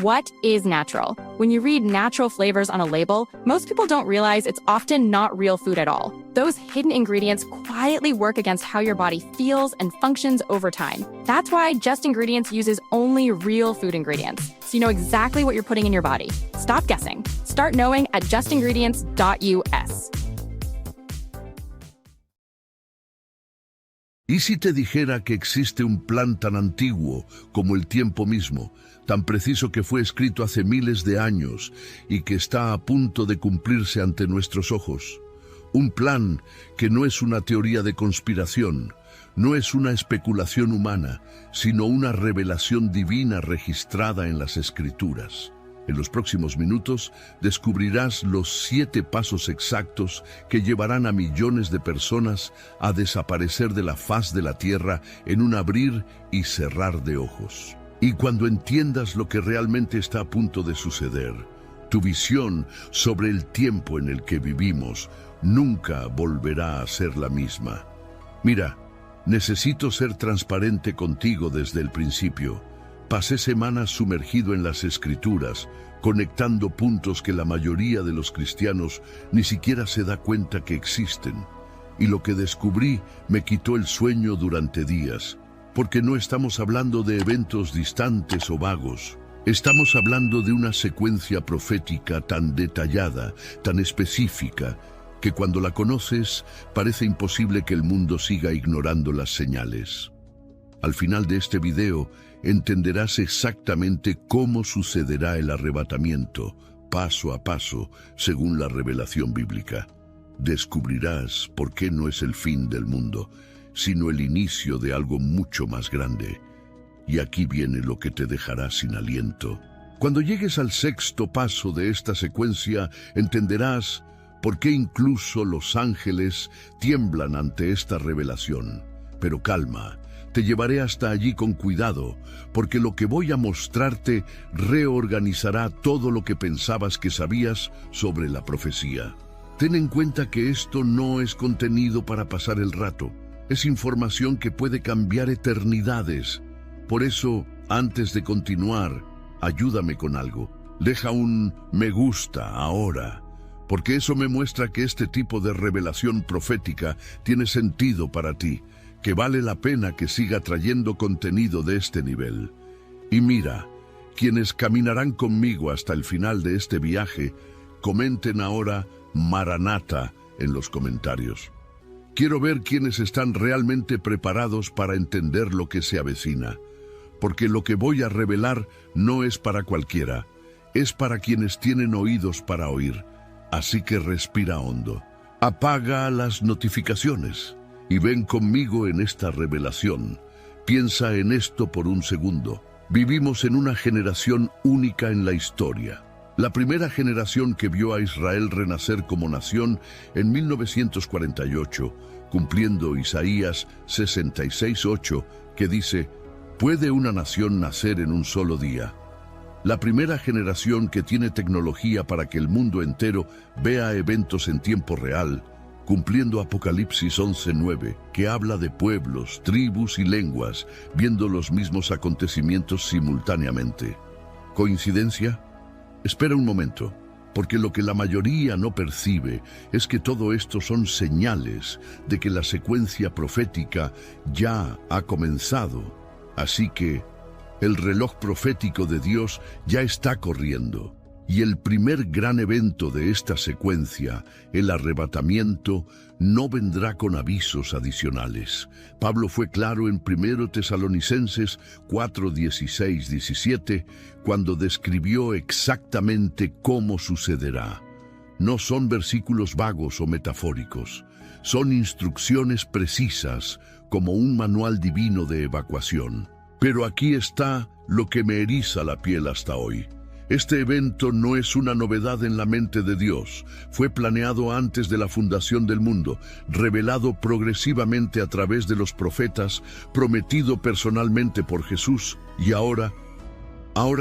What is natural? When you read natural flavors on a label, most people don't realize it's often not real food at all. Those hidden ingredients quietly work against how your body feels and functions over time. That's why Just Ingredients uses only real food ingredients, so you know exactly what you're putting in your body. Stop guessing. Start knowing at justingredients.us. ¿Y si te dijera que existe un plan tan antiguo como el tiempo mismo, tan preciso que fue escrito hace miles de años y que está a punto de cumplirse ante nuestros ojos? Un plan que no es una teoría de conspiración, no es una especulación humana, sino una revelación divina registrada en las Escrituras. En los próximos minutos descubrirás los 7 pasos exactos que llevarán a millones de personas a desaparecer de la faz de la tierra en un abrir y cerrar de ojos. Y cuando entiendas lo que realmente está a punto de suceder, tu visión sobre el tiempo en el que vivimos nunca volverá a ser la misma. Mira, necesito ser transparente contigo desde el principio. Pasé semanas sumergido en las Escrituras, conectando puntos que la mayoría de los cristianos ni siquiera se da cuenta que existen. Y lo que descubrí me quitó el sueño durante días, porque no estamos hablando de eventos distantes o vagos. Estamos hablando de una secuencia profética tan detallada, tan específica, que cuando la conoces parece imposible que el mundo siga ignorando las señales. Al final de este video, entenderás exactamente cómo sucederá el arrebatamiento, paso a paso, según la revelación bíblica. Descubrirás por qué no es el fin del mundo, sino el inicio de algo mucho más grande. Y aquí viene lo que te dejará sin aliento. Cuando llegues al 6º paso de esta secuencia, entenderás por qué incluso los ángeles tiemblan ante esta revelación. Pero calma. Te llevaré hasta allí con cuidado, porque lo que voy a mostrarte reorganizará todo lo que pensabas que sabías sobre la profecía. Ten en cuenta que esto no es contenido para pasar el rato, es información que puede cambiar eternidades. Por eso, antes de continuar, ayúdame con algo. Deja un me gusta ahora, porque eso me muestra que este tipo de revelación profética tiene sentido para ti, que vale la pena que siga trayendo contenido de este nivel. Y mira, quienes caminarán conmigo hasta el final de este viaje, comenten ahora Maranata en los comentarios. Quiero ver quienes están realmente preparados para entender lo que se avecina, porque lo que voy a revelar no es para cualquiera, es para quienes tienen oídos para oír. Así que respira hondo. Apaga las notificaciones y ven conmigo en esta revelación. Piensa en esto por un segundo. Vivimos en una generación única en la historia. La primera generación que vio a Israel renacer como nación en 1948, cumpliendo Isaías 66:8, que dice: ¿puede una nación nacer en un solo día? La primera generación que tiene tecnología para que el mundo entero vea eventos en tiempo real, cumpliendo Apocalipsis 11:9, que habla de pueblos, tribus y lenguas, viendo los mismos acontecimientos simultáneamente. ¿Coincidencia? Espera un momento, porque lo que la mayoría no percibe es que todo esto son señales de que la secuencia profética ya ha comenzado. Así que el reloj profético de Dios ya está corriendo. Y el primer gran evento de esta secuencia, el arrebatamiento, no vendrá con avisos adicionales. Pablo fue claro en 1 Tesalonicenses 4:16-17, cuando describió exactamente cómo sucederá. No son versículos vagos o metafóricos, son instrucciones precisas, como un manual divino de evacuación. Pero aquí está lo que me eriza la piel hasta hoy. Este evento no es una novedad en la mente de Dios. Fue planeado antes de la fundación del mundo, revelado progresivamente a través de los profetas, prometido personalmente por Jesús, y ahora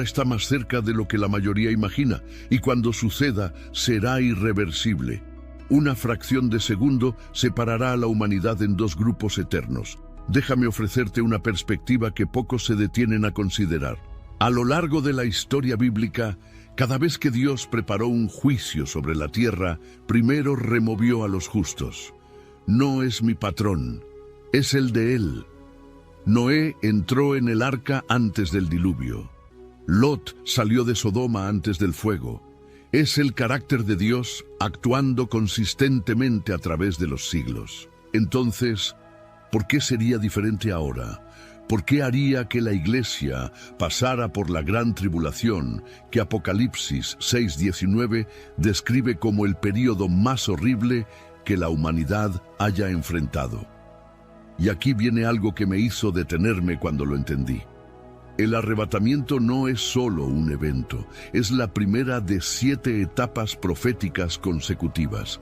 está más cerca de lo que la mayoría imagina, y cuando suceda, será irreversible. Una fracción de segundo separará a la humanidad en 2 grupos eternos. Déjame ofrecerte una perspectiva que pocos se detienen a considerar. A lo largo de la historia bíblica, cada vez que Dios preparó un juicio sobre la tierra, primero removió a los justos. No es mi patrón, es el de él. Noé entró en el arca antes del diluvio. Lot salió de Sodoma antes del fuego. Es el carácter de Dios actuando consistentemente a través de los siglos. Entonces, ¿por qué sería diferente ahora? ¿Por qué haría que la Iglesia pasara por la gran tribulación que Apocalipsis 6:19 describe como el período más horrible que la humanidad haya enfrentado? Y aquí viene algo que me hizo detenerme cuando lo entendí. El arrebatamiento no es solo un evento, es la primera de 7 etapas proféticas consecutivas.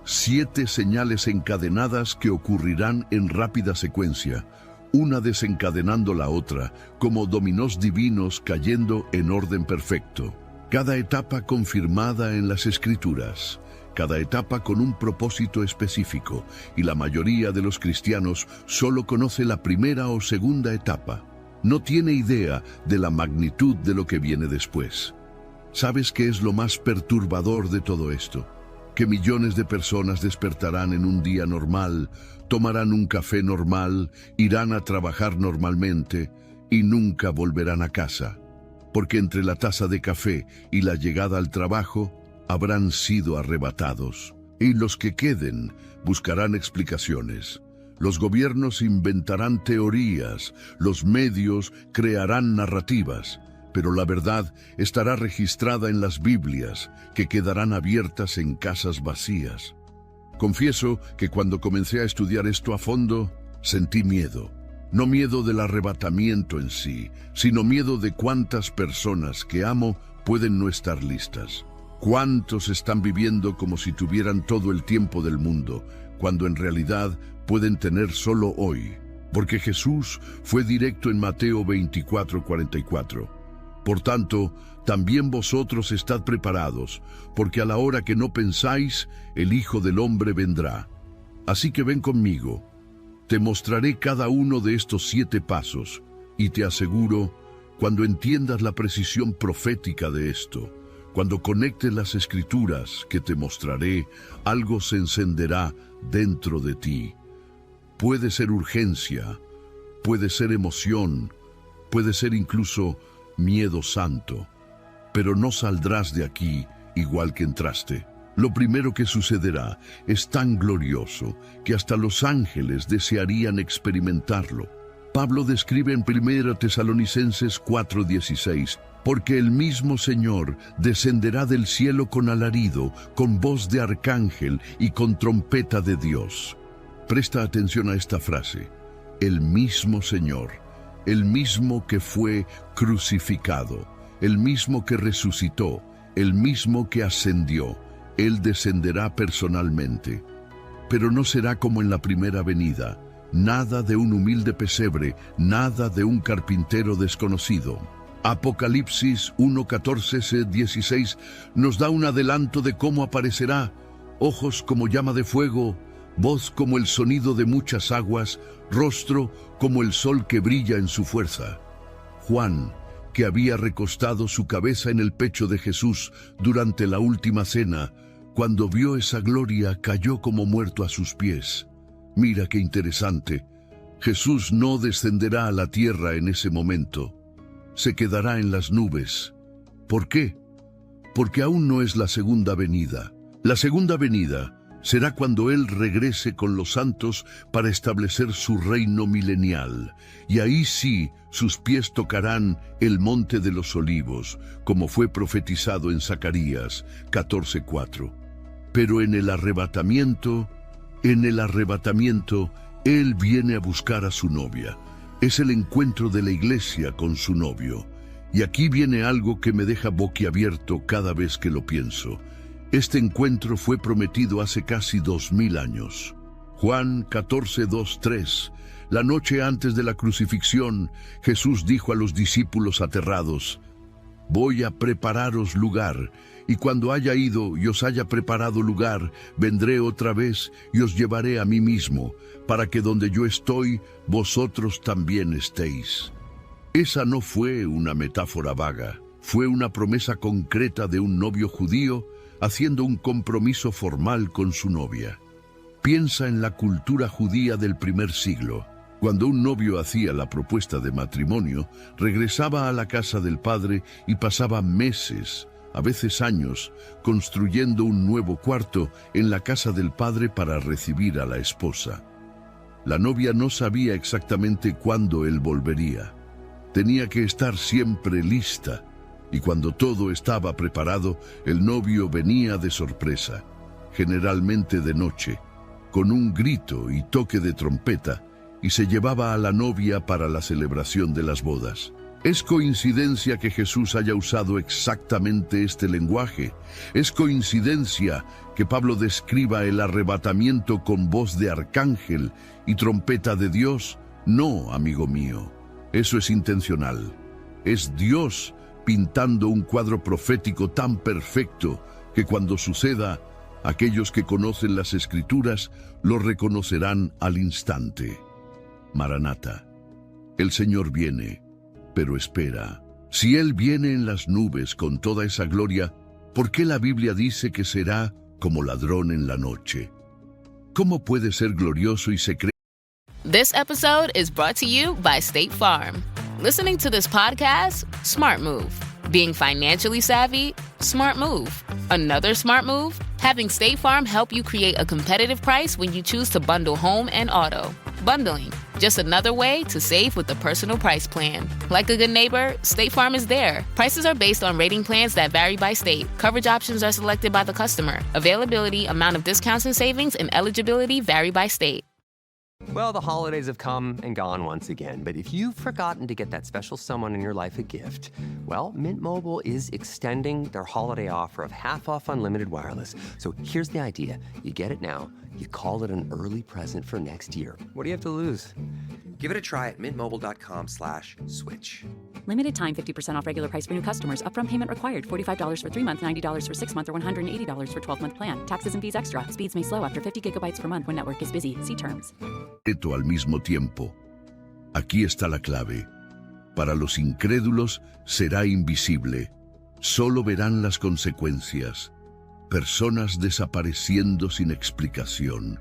7 señales encadenadas que ocurrirán en rápida secuencia, una desencadenando la otra, como dominós divinos cayendo en orden perfecto. Cada etapa confirmada en las Escrituras, cada etapa con un propósito específico, y la mayoría de los cristianos solo conoce la primera o segunda etapa. No tiene idea de la magnitud de lo que viene después. ¿Sabes qué es lo más perturbador de todo esto? Que millones de personas despertarán en un día normal, tomarán un café normal, irán a trabajar normalmente y nunca volverán a casa, porque entre la taza de café y la llegada al trabajo habrán sido arrebatados. Y los que queden buscarán explicaciones. Los gobiernos inventarán teorías, los medios crearán narrativas, pero la verdad estará registrada en las Biblias, que quedarán abiertas en casas vacías. Confieso que cuando comencé a estudiar esto a fondo, sentí miedo. No miedo del arrebatamiento en sí, sino miedo de cuántas personas que amo pueden no estar listas. Cuántos están viviendo como si tuvieran todo el tiempo del mundo, cuando en realidad pueden tener solo hoy. Porque Jesús fue directo en Mateo 24:44. Por tanto, también vosotros estad preparados, porque a la hora que no pensáis, el Hijo del Hombre vendrá. Así que ven conmigo. Te mostraré cada uno de estos 7 pasos, y te aseguro, cuando entiendas la precisión profética de esto, cuando conectes las Escrituras que te mostraré, algo se encenderá dentro de ti. Puede ser urgencia, puede ser emoción, puede ser incluso miedo santo, pero no saldrás de aquí igual que entraste. Lo primero que sucederá es tan glorioso que hasta los ángeles desearían experimentarlo. Pablo describe en 1 Tesalonicenses 4:16, porque el mismo Señor descenderá del cielo con alarido, con voz de arcángel y con trompeta de Dios. Presta atención a esta frase, el mismo Señor, el mismo que fue crucificado, el mismo que resucitó, el mismo que ascendió. Él descenderá personalmente. Pero no será como en la primera venida, nada de un humilde pesebre, nada de un carpintero desconocido. Apocalipsis 1:14-16 nos da un adelanto de cómo aparecerá: ojos como llama de fuego, voz como el sonido de muchas aguas, rostro como el sol que brilla en su fuerza. Juan, que había recostado su cabeza en el pecho de Jesús durante la última cena, cuando vio esa gloria, cayó como muerto a sus pies. Mira qué interesante. Jesús no descenderá a la tierra en ese momento. Se quedará en las nubes. ¿Por qué? Porque aún no es la segunda venida. La segunda venida será cuando Él regrese con los santos para establecer su reino milenial. Y ahí sí, sus pies tocarán el monte de los olivos, como fue profetizado en Zacarías 14:4. Pero en el arrebatamiento, Él viene a buscar a su novia. Es el encuentro de la iglesia con su novio. Y aquí viene algo que me deja boquiabierto cada vez que lo pienso. Este encuentro fue prometido hace casi 2000 años. Juan 14:2-3. La noche antes de la crucifixión, Jesús dijo a los discípulos aterrados: voy a prepararos lugar, y cuando haya ido y os haya preparado lugar, vendré otra vez y os llevaré a mí mismo, para que donde yo estoy, vosotros también estéis. Esa no fue una metáfora vaga, fue una promesa concreta de un novio judío haciendo un compromiso formal con su novia. Piensa en la cultura judía del primer siglo. Cuando un novio hacía la propuesta de matrimonio, regresaba a la casa del padre y pasaba meses, a veces años, construyendo un nuevo cuarto en la casa del padre para recibir a la esposa. La novia no sabía exactamente cuándo él volvería. Tenía que estar siempre lista, y cuando todo estaba preparado, el novio venía de sorpresa, generalmente de noche, con un grito y toque de trompeta, y se llevaba a la novia para la celebración de las bodas. ¿Es coincidencia que Jesús haya usado exactamente este lenguaje? ¿Es coincidencia que Pablo describa el arrebatamiento con voz de arcángel y trompeta de Dios? No, amigo mío, eso es intencional. Es Dios pintando un cuadro profético tan perfecto que cuando suceda, aquellos que conocen las Escrituras lo reconocerán al instante. Maranata, el Señor viene, pero espera. Si Él viene en las nubes con toda esa gloria, ¿por qué la Biblia dice que será como ladrón en la noche? ¿Cómo puede ser glorioso y secreto? This episode is brought to you by State Farm. Listening to this podcast? Smart move. Being financially savvy? Smart move. Another smart move? Having State Farm help you create a competitive price when you choose to bundle home and auto. Bundling, just another way to save with the Personal Price Plan. Like a good neighbor, State Farm is there. Prices are based on rating plans that vary by state. Coverage options are selected by the customer. Availability, amount of discounts and savings, and eligibility vary by state. Well, the holidays have come and gone once again, but if you've forgotten to get that special someone in your life a gift, well, Mint Mobile is extending their holiday offer of half off unlimited wireless. So here's the idea. You get it now. You call it an early present for next year. What do you have to lose? Give it a try at mintmobile.com/switch. Limited time 50% off regular price for new customers. Upfront payment required. $45 for 3 months, $90 for 6 months, or $180 for 12-month plan. Taxes and fees extra. Speeds may slow after 50 gigabytes per month when network is busy. See terms. Al mismo tiempo. Aquí está la clave. Para los incrédulos será invisible. Solo verán las consecuencias. Personas desapareciendo sin explicación.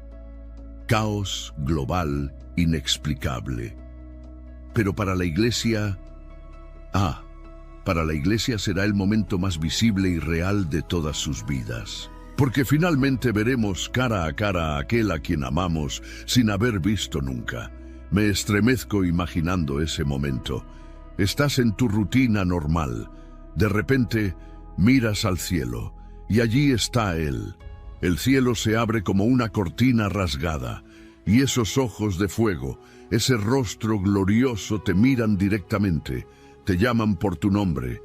Caos global inexplicable. Pero para la Iglesia... para la Iglesia será el momento más visible y real de todas sus vidas. Porque finalmente veremos cara a cara a aquel a quien amamos sin haber visto nunca. Me estremezco imaginando ese momento. Estás en tu rutina normal. De repente, miras al cielo, y allí está Él. El cielo se abre como una cortina rasgada, y esos ojos de fuego, ese rostro glorioso te miran directamente, te llaman por tu nombre,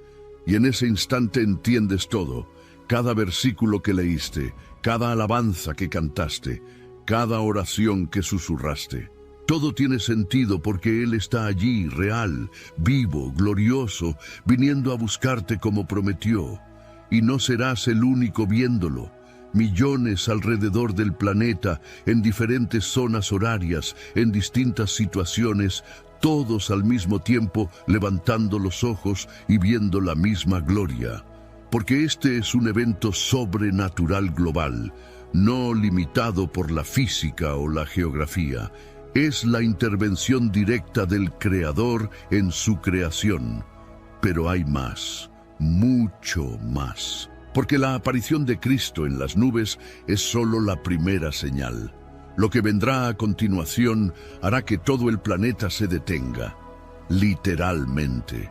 y en ese instante entiendes todo. Cada versículo que leíste, cada alabanza que cantaste, cada oración que susurraste. Todo tiene sentido porque Él está allí, real, vivo, glorioso, viniendo a buscarte como prometió. Y no serás el único viéndolo. Millones alrededor del planeta, en diferentes zonas horarias, en distintas situaciones, todos al mismo tiempo levantando los ojos y viendo la misma gloria. Porque este es un evento sobrenatural global, no limitado por la física o la geografía. Es la intervención directa del Creador en su creación. Pero hay más, mucho más. Porque la aparición de Cristo en las nubes es solo la primera señal. Lo que vendrá a continuación hará que todo el planeta se detenga, literalmente.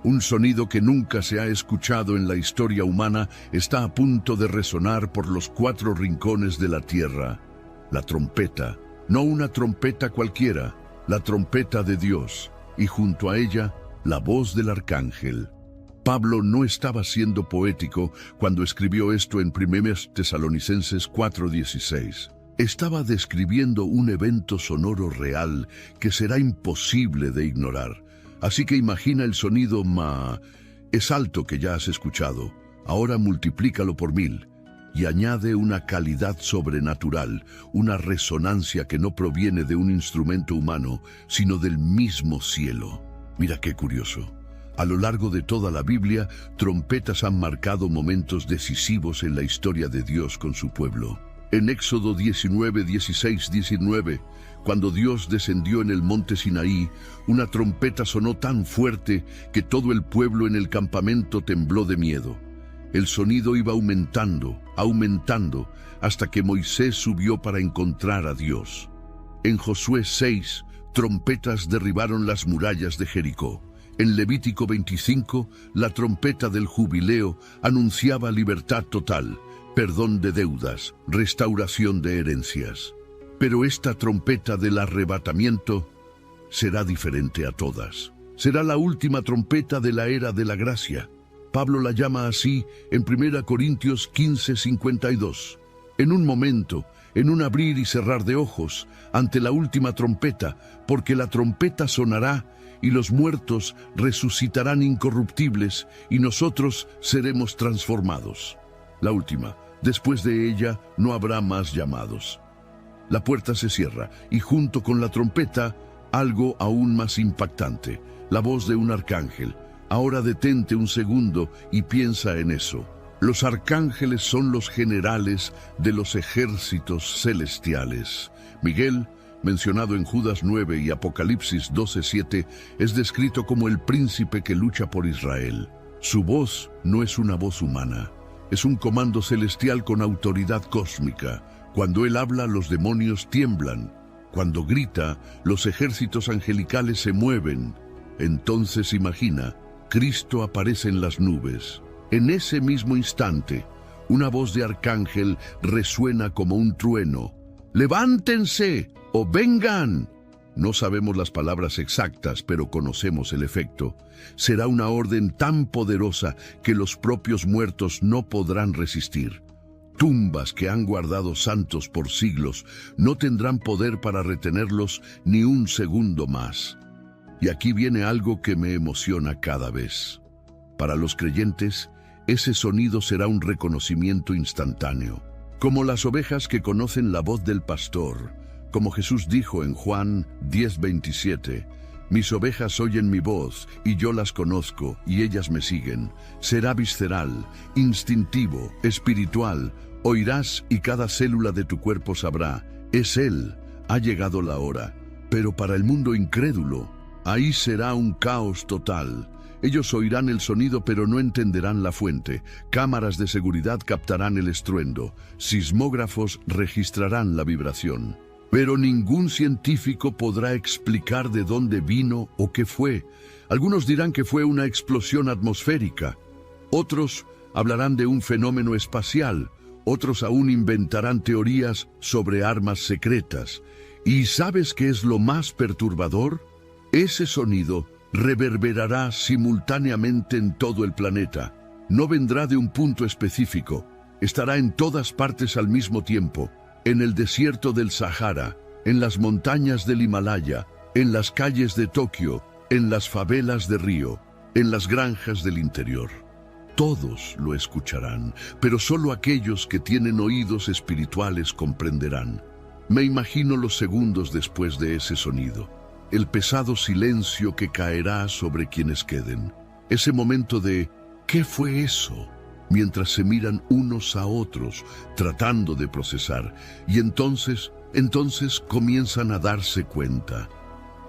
Un sonido que nunca se ha escuchado en la historia humana está a punto de resonar por los 4 rincones de la tierra. La trompeta, no una trompeta cualquiera, la trompeta de Dios, y junto a ella, la voz del arcángel. Pablo no estaba siendo poético cuando escribió esto en 1 Tesalonicenses 4:16. Estaba describiendo un evento sonoro real que será imposible de ignorar. Así que imagina el sonido es alto que ya has escuchado. Ahora multiplícalo por 1000 y añade una calidad sobrenatural, una resonancia que no proviene de un instrumento humano, sino del mismo cielo. Mira qué curioso. A lo largo de toda la Biblia, trompetas han marcado momentos decisivos en la historia de Dios con su pueblo. En Éxodo 19, 16, 19, cuando Dios descendió en el monte Sinaí, una trompeta sonó tan fuerte que todo el pueblo en el campamento tembló de miedo. El sonido iba aumentando, aumentando, hasta que Moisés subió para encontrar a Dios. En Josué 6, trompetas derribaron las murallas de Jericó. En Levítico 25, la trompeta del jubileo anunciaba libertad total, perdón de deudas, restauración de herencias. Pero esta trompeta del arrebatamiento será diferente a todas. Será la última trompeta de la era de la gracia. Pablo la llama así en 1 Corintios 15, 52. En un momento, en un abrir y cerrar de ojos, ante la última trompeta, porque la trompeta sonará y los muertos resucitarán incorruptibles y nosotros seremos transformados. La última, después de ella no habrá más llamados. La puerta se cierra y junto con la trompeta, algo aún más impactante, la voz de un arcángel. Ahora detente un segundo y piensa en eso. Los arcángeles son los generales de los ejércitos celestiales. Miguel, mencionado en Judas 9 y Apocalipsis 12:7, es descrito como el príncipe que lucha por Israel. Su voz no es una voz humana, es un comando celestial con autoridad cósmica. Cuando él habla, los demonios tiemblan. Cuando grita, los ejércitos angelicales se mueven. Entonces imagina, Cristo aparece en las nubes. En ese mismo instante, una voz de arcángel resuena como un trueno. ¡Levántense o vengan! No sabemos las palabras exactas, pero conocemos el efecto. Será una orden tan poderosa que los propios muertos no podrán resistir. Tumbas que han guardado santos por siglos no tendrán poder para retenerlos ni un segundo más. Y aquí viene algo que me emociona cada vez. Para los creyentes, ese sonido será un reconocimiento instantáneo. Como las ovejas que conocen la voz del pastor, como Jesús dijo en Juan 10:27, mis ovejas oyen mi voz y yo las conozco y ellas me siguen. Será visceral, instintivo, espiritual. Oirás y cada célula de tu cuerpo sabrá, es Él, ha llegado la hora. Pero para el mundo incrédulo, ahí será un caos total. Ellos oirán el sonido pero no entenderán la fuente. Cámaras de seguridad captarán el estruendo. Sismógrafos registrarán la vibración. Pero ningún científico podrá explicar de dónde vino o qué fue. Algunos dirán que fue una explosión atmosférica. Otros hablarán de un fenómeno espacial. Otros aún inventarán teorías sobre armas secretas. ¿Y sabes qué es lo más perturbador? Ese sonido reverberará simultáneamente en todo el planeta. No vendrá de un punto específico. Estará en todas partes al mismo tiempo. En el desierto del Sahara, en las montañas del Himalaya, en las calles de Tokio, en las favelas de Río, en las granjas del interior. Todos lo escucharán, pero solo aquellos que tienen oídos espirituales comprenderán. Me imagino los segundos después de ese sonido, el pesado silencio que caerá sobre quienes queden. Ese momento de ¿qué fue eso? Mientras se miran unos a otros, tratando de procesar, y entonces comienzan a darse cuenta.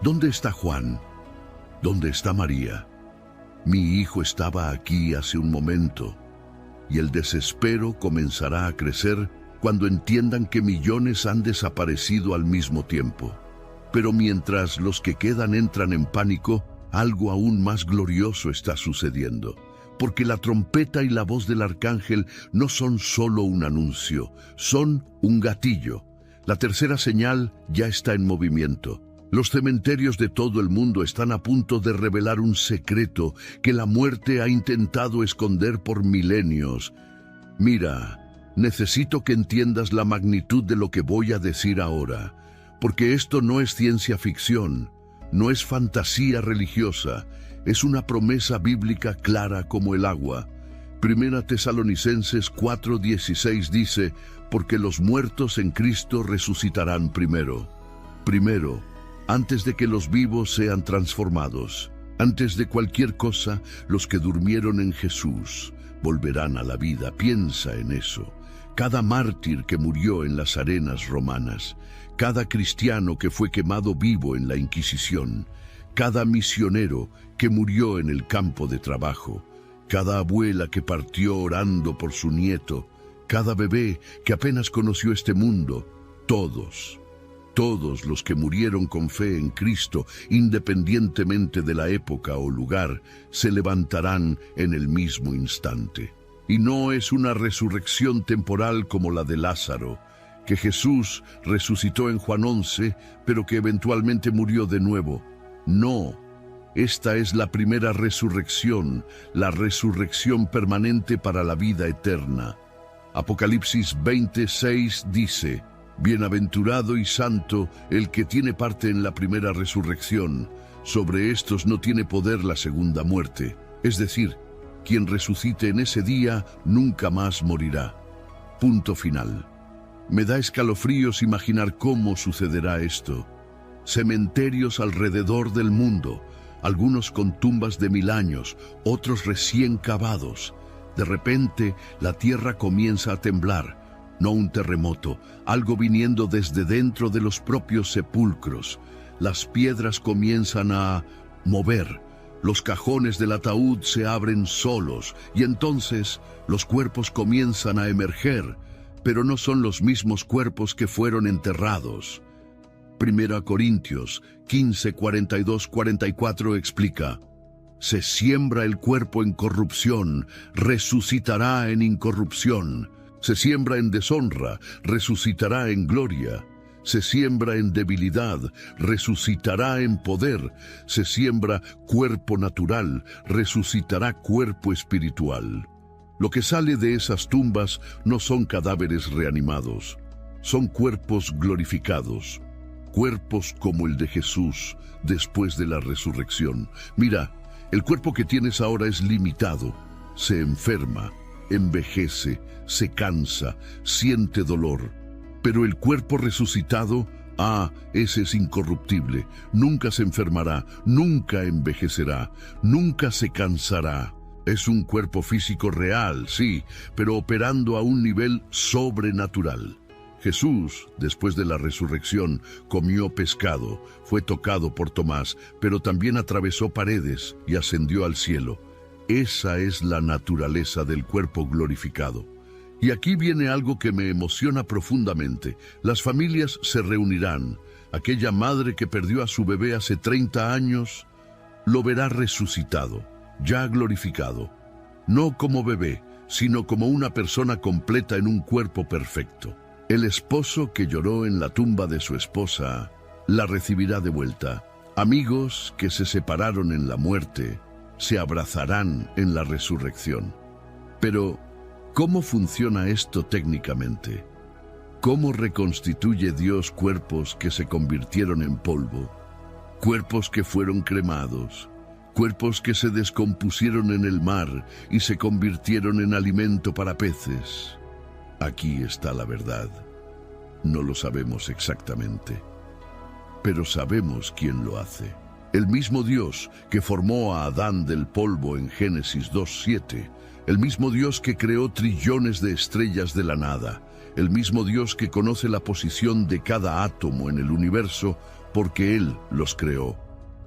¿Dónde está Juan? ¿Dónde está María? Mi hijo estaba aquí hace un momento, y el desespero comenzará a crecer cuando entiendan que millones han desaparecido al mismo tiempo. Pero mientras los que quedan entran en pánico, algo aún más glorioso está sucediendo. Porque la trompeta y la voz del arcángel no son solo un anuncio, son un gatillo. La tercera señal ya está en movimiento. Los cementerios de todo el mundo están a punto de revelar un secreto que la muerte ha intentado esconder por milenios. Mira, necesito que entiendas la magnitud de lo que voy a decir ahora, porque esto no es ciencia ficción, no es fantasía religiosa, es una promesa bíblica clara como el agua. 1 Tesalonicenses 4:16 dice, porque los muertos en Cristo resucitarán primero. Primero, antes de que los vivos sean transformados. Antes de cualquier cosa, los que durmieron en Jesús volverán a la vida. Piensa en eso. Cada mártir que murió en las arenas romanas, cada cristiano que fue quemado vivo en la Inquisición, cada misionero que murió en el campo de trabajo, cada abuela que partió orando por su nieto, cada bebé que apenas conoció este mundo, todos los que murieron con fe en Cristo, independientemente de la época o lugar, se levantarán en el mismo instante. Y no es una resurrección temporal como la de Lázaro, que Jesús resucitó en Juan 11, pero que eventualmente murió de nuevo. No, esta es la primera resurrección, la resurrección permanente para la vida eterna. Apocalipsis 26 dice: Bienaventurado y santo el que tiene parte en la primera resurrección. Sobre estos no tiene poder la segunda muerte. Es decir, quien resucite en ese día nunca más morirá. Punto final. Me da escalofríos imaginar cómo sucederá esto. Cementerios alrededor del mundo, algunos con tumbas de 1000 años, otros recién cavados. De repente, la tierra comienza a temblar. No un terremoto, algo viniendo desde dentro de los propios sepulcros. Las piedras comienzan a mover. Los cajones del ataúd se abren solos y entonces los cuerpos comienzan a emerger, pero no son los mismos cuerpos que fueron enterrados. 1 Corintios 15, 42, 44 explica: Se siembra el cuerpo en corrupción, resucitará en incorrupción. Se siembra en deshonra, resucitará en gloria. Se siembra en debilidad, resucitará en poder. Se siembra cuerpo natural, resucitará cuerpo espiritual. Lo que sale de esas tumbas no son cadáveres reanimados, son cuerpos glorificados, cuerpos como el de Jesús después de la resurrección. Mira, el cuerpo que tienes ahora es limitado, se enferma, envejece, se cansa, siente dolor. Pero el cuerpo resucitado, ese es incorruptible, nunca se enfermará, nunca envejecerá, nunca se cansará. Es un cuerpo físico real, sí, pero operando a un nivel sobrenatural. Jesús, después de la resurrección, comió pescado, fue tocado por Tomás, pero también atravesó paredes y ascendió al cielo. Esa es la naturaleza del cuerpo glorificado. Y aquí viene algo que me emociona profundamente. Las familias se reunirán. Aquella madre que perdió a su bebé hace 30 años, lo verá resucitado, ya glorificado. No como bebé, sino como una persona completa en un cuerpo perfecto. El esposo que lloró en la tumba de su esposa, la recibirá de vuelta. Amigos que se separaron en la muerte, se abrazarán en la resurrección. Pero, ¿cómo funciona esto técnicamente? ¿Cómo reconstituye Dios cuerpos que se convirtieron en polvo? Cuerpos que fueron cremados, cuerpos que se descompusieron en el mar y se convirtieron en alimento para peces. Aquí está la verdad. No lo sabemos exactamente, pero sabemos quién lo hace. El mismo Dios que formó a Adán del polvo en Génesis 2:7, el mismo Dios que creó trillones de estrellas de la nada, el mismo Dios que conoce la posición de cada átomo en el universo porque Él los creó.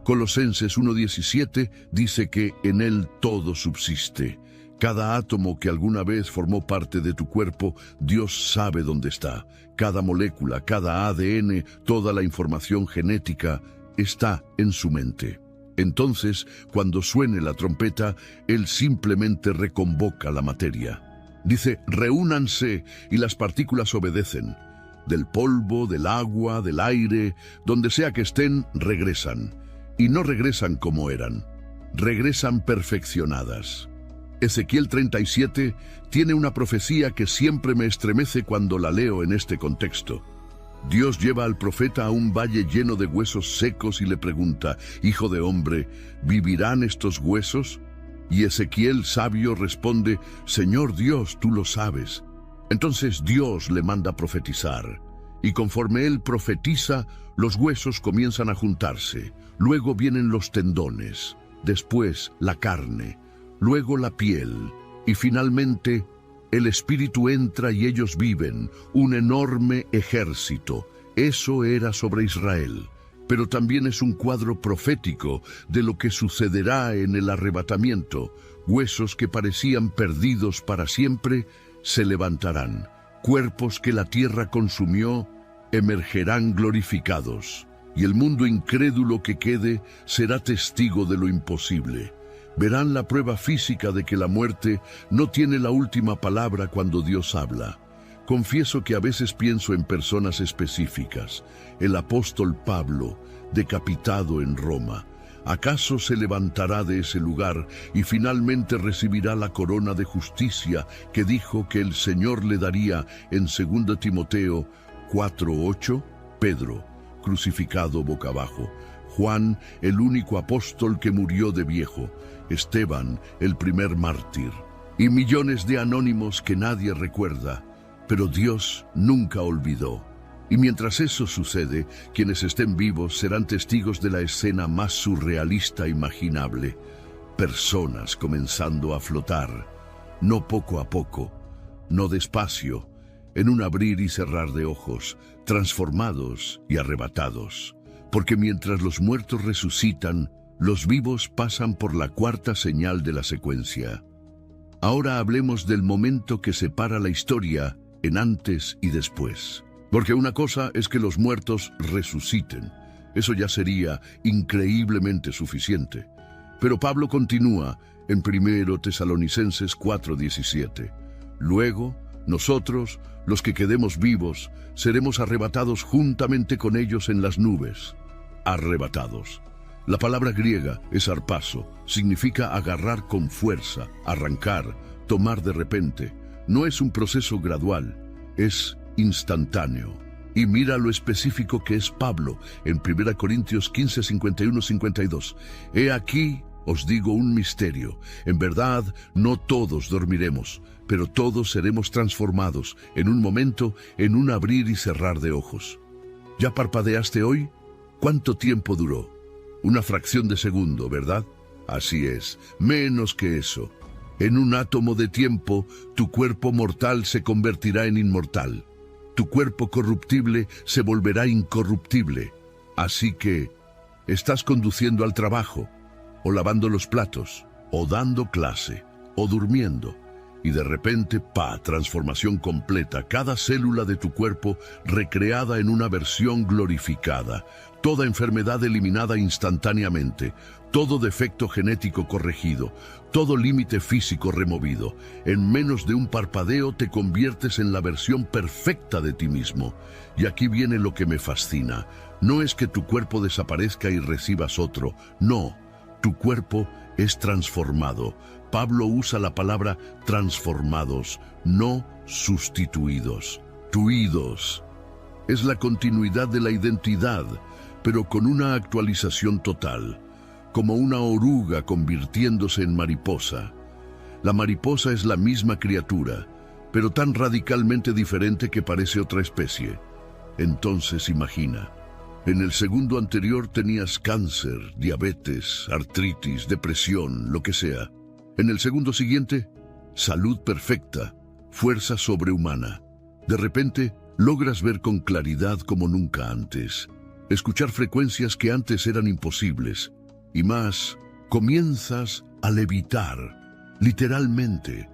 Colosenses 1:17 dice que en Él todo subsiste. Cada átomo que alguna vez formó parte de tu cuerpo, Dios sabe dónde está. Cada molécula, cada ADN, toda la información genética está en su mente. Entonces, cuando suene la trompeta, Él simplemente reconvoca la materia. Dice, reúnanse, y las partículas obedecen. Del polvo, del agua, del aire, donde sea que estén, regresan. Y no regresan como eran, regresan perfeccionadas. Ezequiel 37 tiene una profecía que siempre me estremece cuando la leo en este contexto. Dios lleva al profeta a un valle lleno de huesos secos y le pregunta, «Hijo de hombre, ¿vivirán estos huesos?» Y Ezequiel, sabio, responde, «Señor Dios, tú lo sabes». Entonces Dios le manda profetizar, y conforme él profetiza, los huesos comienzan a juntarse. Luego vienen los tendones. después la carne, luego la piel, y finalmente el espíritu entra y ellos viven, un enorme ejército. Eso era sobre Israel. Pero también es un cuadro profético de lo que sucederá en el arrebatamiento. Huesos que parecían perdidos para siempre se levantarán. Cuerpos que la tierra consumió emergerán glorificados. Y el mundo incrédulo que quede será testigo de lo imposible. Verán la prueba física de que la muerte no tiene la última palabra cuando Dios habla. Confieso que a veces pienso en personas específicas. El apóstol Pablo, decapitado en Roma. ¿Acaso se levantará de ese lugar y finalmente recibirá la corona de justicia que dijo que el Señor le daría en 2 Timoteo 4:8? Pedro, crucificado boca abajo. Juan, el único apóstol que murió de viejo. Esteban, el primer mártir. Y millones de anónimos que nadie recuerda. Pero Dios nunca olvidó. Y mientras eso sucede, quienes estén vivos serán testigos de la escena más surrealista imaginable. Personas comenzando a flotar, no poco a poco, no despacio, en un abrir y cerrar de ojos, transformados y arrebatados. Porque mientras los muertos resucitan, los vivos pasan por la cuarta señal de la secuencia. Ahora hablemos del momento que separa la historia en antes y después. Porque una cosa es que los muertos resuciten. Eso ya sería increíblemente suficiente. Pero Pablo continúa en 1 Tesalonicenses 4:17. Luego, nosotros, los que quedemos vivos, seremos arrebatados juntamente con ellos en las nubes. Arrebatados. La palabra griega es arpazo. Significa agarrar con fuerza, arrancar, tomar de repente. No es un proceso gradual, es instantáneo. Y mira lo específico que es Pablo en 1 Corintios 15, 51, 52. He aquí, os digo un misterio. En verdad, no todos dormiremos, pero todos seremos transformados en un momento, en un abrir y cerrar de ojos. ¿Ya parpadeaste hoy? ¿Cuánto tiempo duró? Una fracción de segundo, ¿verdad? Así es, menos que eso. En un átomo de tiempo, tu cuerpo mortal se convertirá en inmortal. Tu cuerpo corruptible se volverá incorruptible. Así que, estás conduciendo al trabajo, o lavando los platos, o dando clase, o durmiendo. Y de repente, transformación completa. Cada célula de tu cuerpo recreada en una versión glorificada. Toda enfermedad eliminada instantáneamente. Todo defecto genético corregido. Todo límite físico removido. En menos de un parpadeo te conviertes en la versión perfecta de ti mismo. Y aquí viene lo que me fascina. No es que tu cuerpo desaparezca y recibas otro. No, tu cuerpo es transformado. Pablo usa la palabra transformados, no sustituidos. Tuidos. Es la continuidad de la identidad, pero con una actualización total. Como una oruga convirtiéndose en mariposa. La mariposa es la misma criatura, pero tan radicalmente diferente que parece otra especie. Entonces imagina, en el segundo anterior tenías cáncer, diabetes, artritis, depresión, lo que sea. En el segundo siguiente, salud perfecta, fuerza sobrehumana. De repente, logras ver con claridad como nunca antes. Escuchar frecuencias que antes eran imposibles. Y más, comienzas a levitar, literalmente.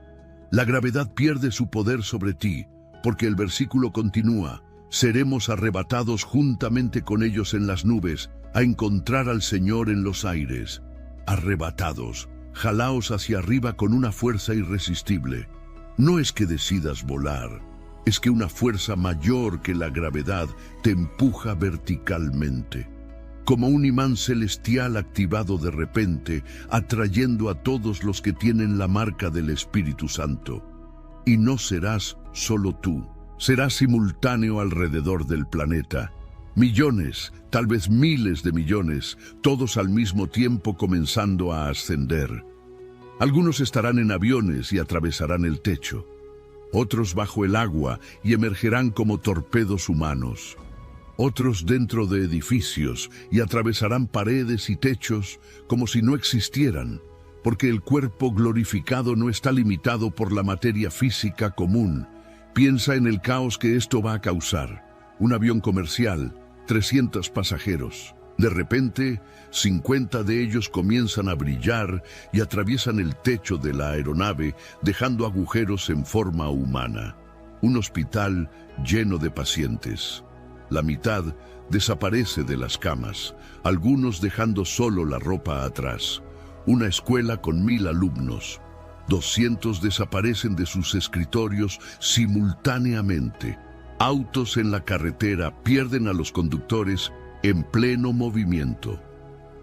La gravedad pierde su poder sobre ti, porque el versículo continúa. Seremos arrebatados juntamente con ellos en las nubes, a encontrar al Señor en los aires. Arrebatados, jalaos hacia arriba con una fuerza irresistible. No es que decidas volar, es que una fuerza mayor que la gravedad te empuja verticalmente. Como un imán celestial activado de repente, atrayendo a todos los que tienen la marca del Espíritu Santo. Y no serás solo tú, serás simultáneo alrededor del planeta. Millones, tal vez miles de millones, todos al mismo tiempo comenzando a ascender. Algunos estarán en aviones y atravesarán el techo. Otros bajo el agua y emergerán como torpedos humanos. otros dentro de edificios y atravesarán paredes y techos como si no existieran, porque el cuerpo glorificado no está limitado por la materia física común. Piensa en el caos que esto va a causar. Un avión comercial, 300 pasajeros. De repente, 50 de ellos comienzan a brillar y atraviesan el techo de la aeronave, dejando agujeros en forma humana. Un hospital lleno de pacientes. La mitad desaparece de las camas, algunos dejando solo la ropa atrás. Una escuela con 1000 alumnos. 200 desaparecen de sus escritorios simultáneamente. Autos en la carretera pierden a los conductores en pleno movimiento.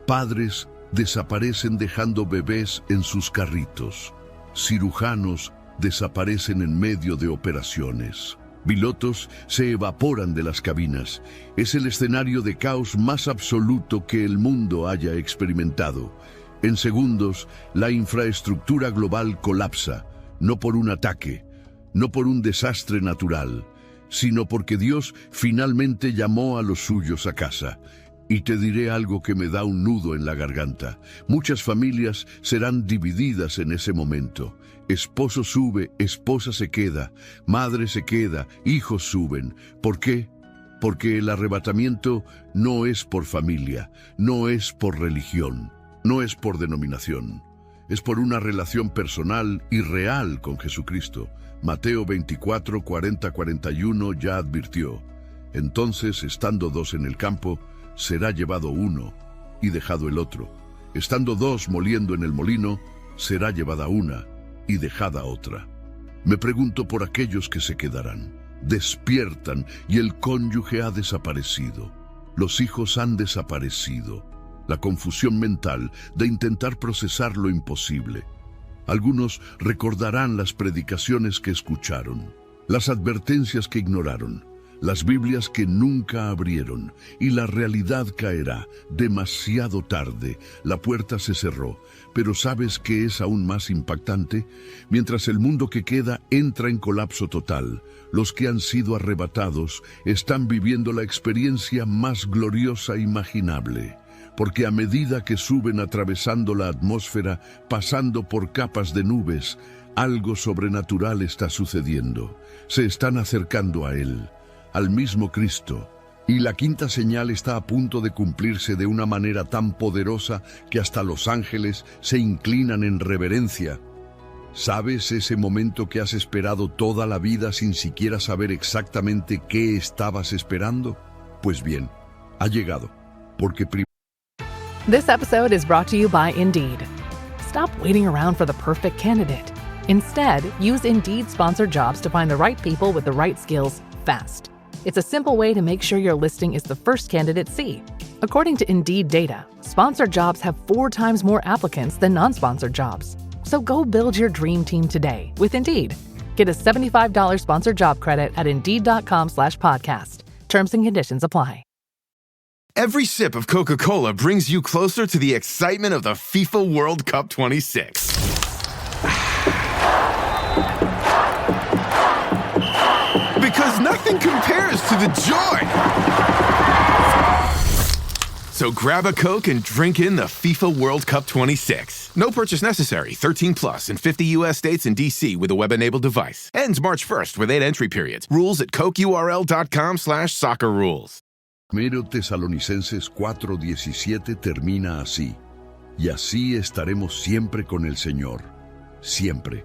Padres desaparecen dejando bebés en sus carritos. Cirujanos desaparecen en medio de operaciones. Pilotos se evaporan de las cabinas. Es el escenario de caos más absoluto que el mundo haya experimentado. En segundos, la infraestructura global colapsa, no por un ataque, no por un desastre natural, sino porque Dios finalmente llamó a los suyos a casa. Y te diré algo que me da un nudo en la garganta. Muchas familias serán divididas en ese momento. Esposo sube, esposa se queda, madre se queda, hijos suben. ¿Por qué? Porque el arrebatamiento no es por familia, no es por religión, no es por denominación. Es por una relación personal y real con Jesucristo. Mateo 24, 40, 41 ya advirtió. Entonces, estando 2 en el campo, será llevado uno y dejado el otro. Estando 2 moliendo en el molino, será llevada una y dejada otra. Me pregunto por aquellos que se quedarán. Despiertan y el cónyuge ha desaparecido. Los hijos han desaparecido. La confusión mental de intentar procesar lo imposible. Algunos recordarán las predicaciones que escucharon, las advertencias que ignoraron, las Biblias que nunca abrieron, y la realidad caerá demasiado tarde. La puerta se cerró, pero ¿sabes qué es aún más impactante? Mientras el mundo que queda entra en colapso total, los que han sido arrebatados están viviendo la experiencia más gloriosa imaginable. Porque a medida que suben atravesando la atmósfera, pasando por capas de nubes, algo sobrenatural está sucediendo. Se están acercando a Él, al mismo Cristo. Y la quinta señal está a punto de cumplirse de una manera tan poderosa que hasta los ángeles se inclinan en reverencia. ¿Sabes ese momento que has esperado toda la vida sin siquiera saber exactamente qué estabas esperando? Pues bien, ha llegado, porque This episode is brought to you by Indeed. Stop waiting around for the perfect candidate. Instead, use Indeed sponsored jobs to find the right people with the right skills fast. It's a simple way to make sure your listing is the first candidates see. According to Indeed data, sponsored jobs have 4 times more applicants than non-sponsored jobs. So go build your dream team today with Indeed. Get a $75 sponsored job credit at Indeed.com/podcast. Terms and conditions apply. Every sip of Coca-Cola brings you closer to the excitement of the FIFA World Cup 26. Because nothing compares to the joy. So grab a Coke and drink in the FIFA World Cup 26. No purchase necessary. 18 plus in 50 U.S. states and D.C. with a web-enabled device. Ends March 1st with 8 entry periods. Rules at cokeurl.com/soccerrules. 1 Tesalonicenses 4:17 termina así. Y así estaremos siempre con el Señor. Siempre.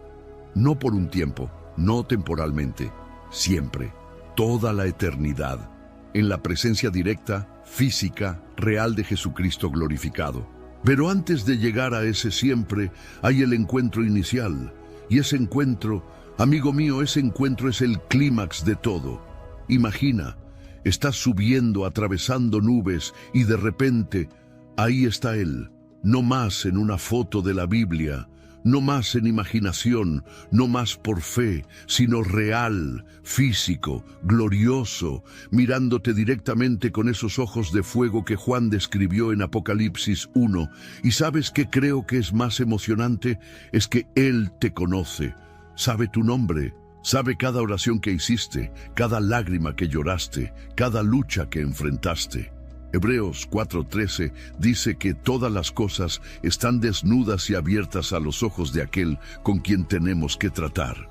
No por un tiempo, no temporalmente. Siempre. Toda la eternidad. En la presencia directa, física, real de Jesucristo glorificado. Pero antes de llegar a ese siempre, hay el encuentro inicial. Y ese encuentro, amigo mío, ese encuentro es el clímax de todo. Imagina. Estás subiendo, atravesando nubes, y de repente, ahí está Él, no más en una foto de la Biblia, no más en imaginación, no más por fe, sino real, físico, glorioso, mirándote directamente con esos ojos de fuego que Juan describió en Apocalipsis 1. ¿Y sabes qué creo que es más emocionante? Es que Él te conoce, sabe tu nombre, Sabe cada oración que hiciste, cada lágrima que lloraste, cada lucha que enfrentaste. Hebreos 4:13 dice que todas las cosas están desnudas y abiertas a los ojos de aquel con quien tenemos que tratar.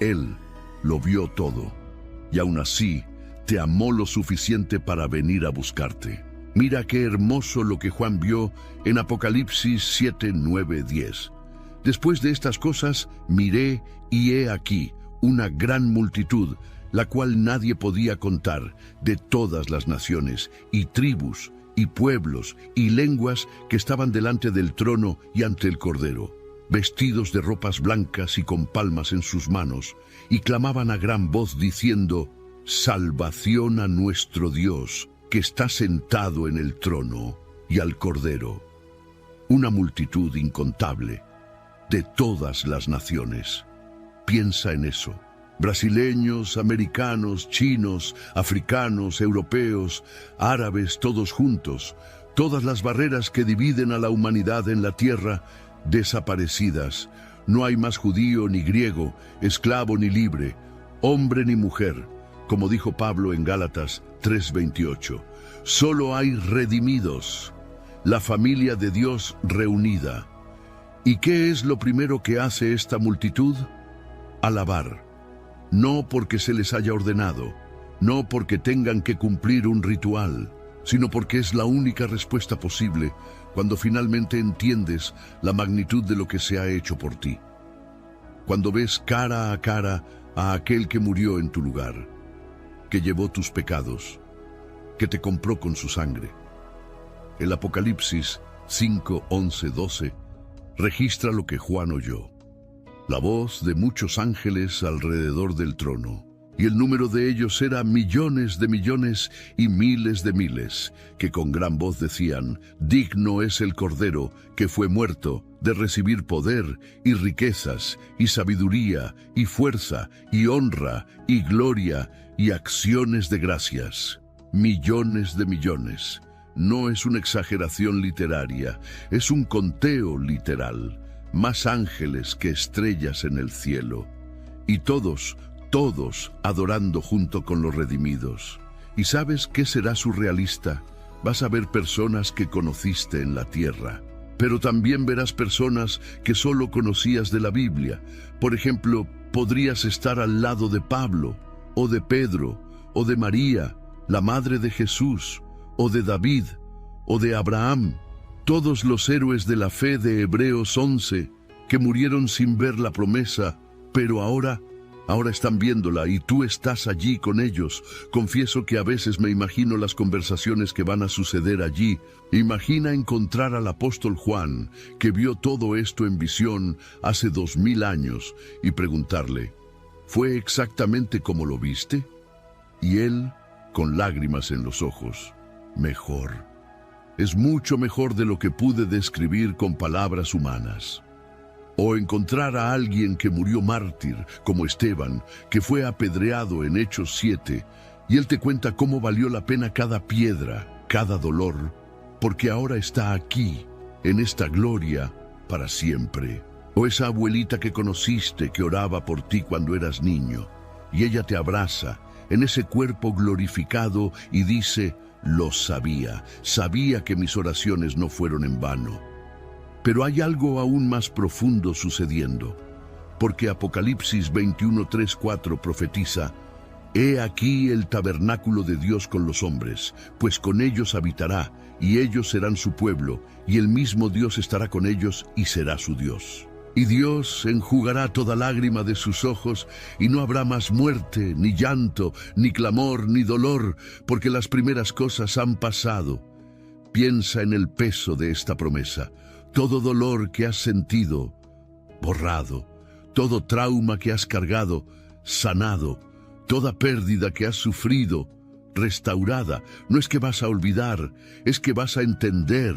Él lo vio todo, y aún así te amó lo suficiente para venir a buscarte. Mira qué hermoso lo que Juan vio en Apocalipsis 7, 9, 10. Después de estas cosas miré y he aquí una gran multitud, la cual nadie podía contar, de todas las naciones, y tribus, y pueblos, y lenguas que estaban delante del trono y ante el Cordero, vestidos de ropas blancas y con palmas en sus manos, y clamaban a gran voz diciendo: Salvación a nuestro Dios, que está sentado en el trono, y al Cordero. Una multitud incontable, de todas las naciones. Piensa en eso. Brasileños, americanos, chinos, africanos, europeos, árabes, todos juntos. Todas las barreras que dividen a la humanidad en la tierra, desaparecidas. No hay más judío ni griego, esclavo ni libre, hombre ni mujer, como dijo Pablo en Gálatas 3:28. Solo hay redimidos, la familia de Dios reunida. ¿Y qué es lo primero que hace esta multitud? Alabar. No porque se les haya ordenado, no porque tengan que cumplir un ritual, sino porque es la única respuesta posible cuando finalmente entiendes la magnitud de lo que se ha hecho por ti. Cuando ves cara a cara a aquel que murió en tu lugar, que llevó tus pecados, que te compró con su sangre. El Apocalipsis 5, 11, 12 registra lo que Juan oyó. La voz de muchos ángeles alrededor del trono, y el número de ellos era millones de millones y miles de miles, que con gran voz decían: Digno es el Cordero que fue muerto de recibir poder y riquezas y sabiduría y fuerza y honra y gloria y acciones de gracias. Millones de millones. No es una exageración literaria, es un conteo literal. Más ángeles que estrellas en el cielo. Y todos adorando junto con los redimidos. ¿Y sabes qué será surrealista? Vas a ver personas que conociste en la tierra, pero también verás personas que solo conocías de la Biblia. Por ejemplo, podrías estar al lado de Pablo, o de Pedro, o de María, la madre de Jesús, o de David, o de Abraham. Todos los héroes de la fe de Hebreos 11, que murieron sin ver la promesa, pero ahora están viéndola y tú estás allí con ellos. Confieso que a veces me imagino las conversaciones que van a suceder allí. Imagina encontrar al apóstol Juan, que vio todo esto en visión hace 2000 años, y preguntarle: ¿fue exactamente como lo viste? Y él, con lágrimas en los ojos: mejor. Es mucho mejor de lo que pude describir con palabras humanas. O encontrar a alguien que murió mártir, como Esteban, que fue apedreado en Hechos 7, y él te cuenta cómo valió la pena cada piedra, cada dolor, porque ahora está aquí, en esta gloria, para siempre. O esa abuelita que conociste, que oraba por ti cuando eras niño, y ella te abraza en ese cuerpo glorificado y dice: lo sabía que mis oraciones no fueron en vano. Pero hay algo aún más profundo sucediendo, porque Apocalipsis 21, 3, 4 profetiza: He aquí el tabernáculo de Dios con los hombres, pues con ellos habitará, y ellos serán su pueblo, y el mismo Dios estará con ellos y será su Dios. Y Dios enjugará toda lágrima de sus ojos, y no habrá más muerte, ni llanto, ni clamor, ni dolor, porque las primeras cosas han pasado. Piensa en el peso de esta promesa. Todo dolor que has sentido, borrado. Todo trauma que has cargado, sanado. Toda pérdida que has sufrido, restaurada. No es que vas a olvidar, es que vas a entender,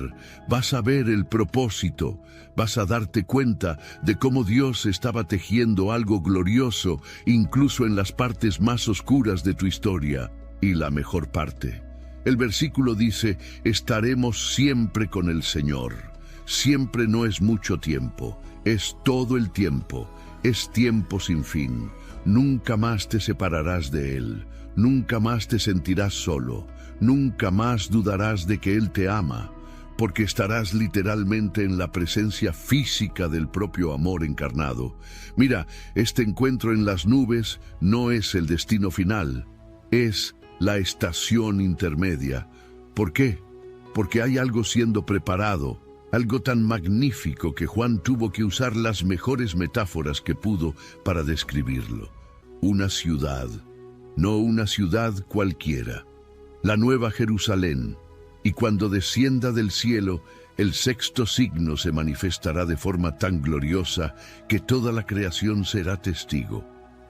vas a ver el propósito, vas a darte cuenta de cómo Dios estaba tejiendo algo glorioso, incluso en las partes más oscuras de tu historia. Y la mejor parte. El versículo dice: estaremos siempre con el Señor. Siempre no es mucho tiempo, es todo el tiempo, es tiempo sin fin. Nunca más te separarás de Él, nunca más te sentirás solo, nunca más dudarás de que Él te ama, porque estarás literalmente en la presencia física del propio amor encarnado. Mira, este encuentro en las nubes no es el destino final, es la estación intermedia. ¿Por qué? Porque hay algo siendo preparado, algo tan magnífico que Juan tuvo que usar las mejores metáforas que pudo para describirlo. Una ciudad, no una ciudad cualquiera, la Nueva Jerusalén, y cuando descienda del cielo, el sexto signo se manifestará de forma tan gloriosa que toda la creación será testigo.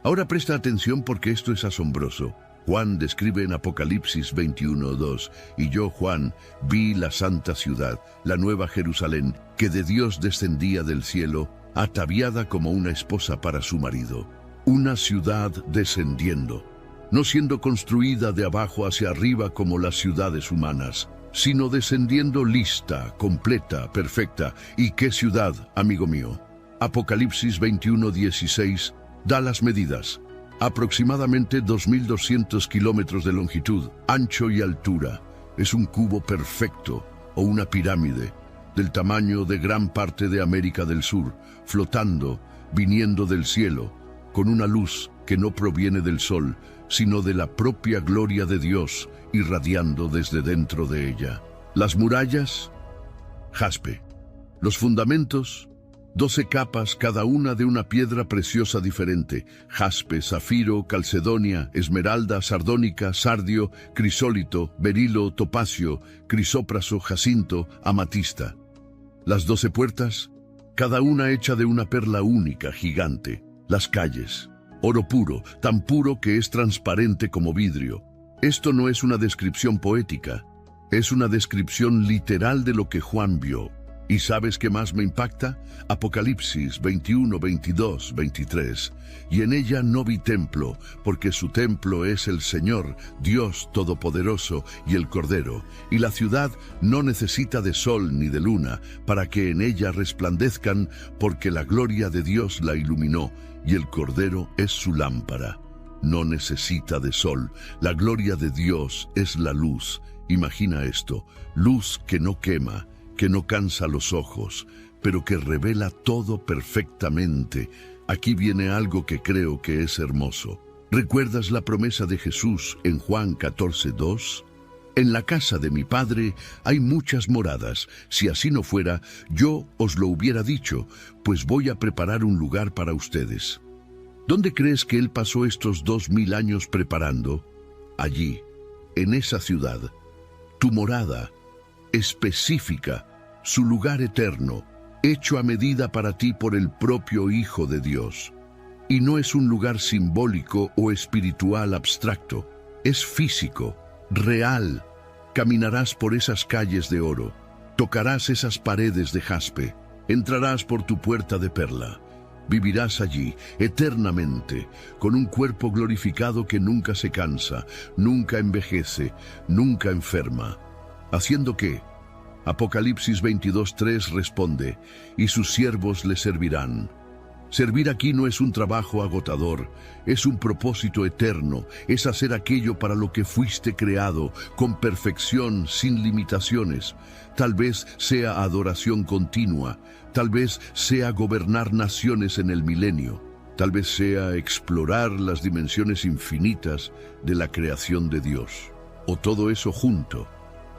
Ahora presta atención porque esto es asombroso. Juan describe en Apocalipsis 21:2, y yo, Juan, vi la santa ciudad, la Nueva Jerusalén, que de Dios descendía del cielo, ataviada como una esposa para su marido. Una ciudad descendiendo, no siendo construida de abajo hacia arriba como las ciudades humanas, sino descendiendo lista, completa, perfecta. ¿Y qué ciudad, amigo mío? Apocalipsis 21:16 da las medidas. Aproximadamente 2.200 kilómetros de longitud, ancho y altura. Es un cubo perfecto o una pirámide, del tamaño de gran parte de América del Sur, flotando, viniendo del cielo, con una luz que no proviene del sol, sino de la propia gloria de Dios, irradiando desde dentro de ella. Las murallas, jaspe. Los fundamentos, 12 capas, cada una de una piedra preciosa diferente: jaspe, zafiro, calcedonia, esmeralda, sardónica, sardio, crisólito, berilo, topacio, crisópraso, jacinto, amatista. Las 12 puertas, cada una hecha de una perla única, gigante. Las calles, oro puro, tan puro que es transparente como vidrio. Esto no es una descripción poética, es una descripción literal de lo que Juan vio. ¿Y sabes qué más me impacta? Apocalipsis 21, 22, 23. Y en ella no vi templo, porque su templo es el Señor, Dios Todopoderoso y el Cordero. Y la ciudad no necesita de sol ni de luna, para que en ella resplandezcan, porque la gloria de Dios la iluminó, y el Cordero es su lámpara. No necesita de sol. La gloria de Dios es la luz. Imagina esto: luz que no quema, que no cansa los ojos, pero que revela todo perfectamente. Aquí viene algo que creo que es hermoso. ¿Recuerdas la promesa de Jesús en Juan 14:2? En la casa de mi Padre hay muchas moradas. Si así no fuera, yo os lo hubiera dicho, pues voy a preparar un lugar para ustedes. ¿Dónde crees que Él pasó estos 2000 años preparando? Allí, en esa ciudad. Tu morada específica, su lugar eterno, hecho a medida para ti por el propio Hijo de Dios. Y no es un lugar simbólico o espiritual abstracto, es físico, real. Caminarás por esas calles de oro, tocarás esas paredes de jaspe, entrarás por tu puerta de perla. Vivirás allí eternamente, con un cuerpo glorificado que nunca se cansa, nunca envejece, nunca enferma. ¿Haciendo qué? Apocalipsis 22:3 responde: y sus siervos le servirán. Servir aquí no es un trabajo agotador, es un propósito eterno, es hacer aquello para lo que fuiste creado, con perfección, sin limitaciones. Tal vez sea adoración continua, tal vez sea gobernar naciones en el milenio, tal vez sea explorar las dimensiones infinitas de la creación de Dios, o todo eso junto.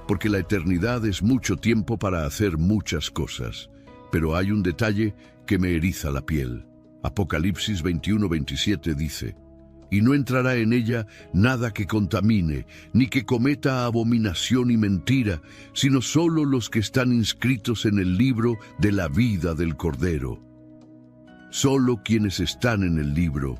Porque la eternidad es mucho tiempo para hacer muchas cosas. Pero hay un detalle que me eriza la piel. Apocalipsis 21:27 dice: y no entrará en ella nada que contamine, ni que cometa abominación y mentira, sino solo los que están inscritos en el libro de la vida del Cordero. Solo quienes están en el libro.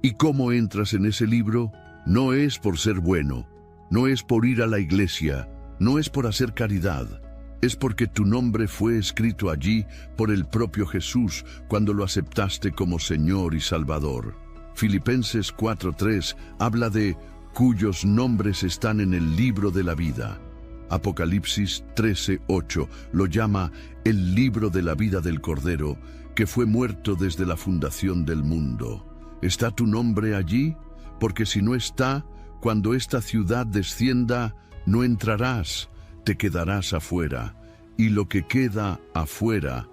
¿Y cómo entras en ese libro? No es por ser bueno, no es por ir a la iglesia, no es por hacer caridad, es porque tu nombre fue escrito allí por el propio Jesús cuando lo aceptaste como Señor y Salvador. Filipenses 4:3 habla de cuyos nombres están en el libro de la vida. Apocalipsis 13:8 lo llama el libro de la vida del Cordero, que fue muerto desde la fundación del mundo. ¿Está tu nombre allí? Porque si no está, cuando esta ciudad descienda, no entrarás, te quedarás afuera, y lo que queda afuera.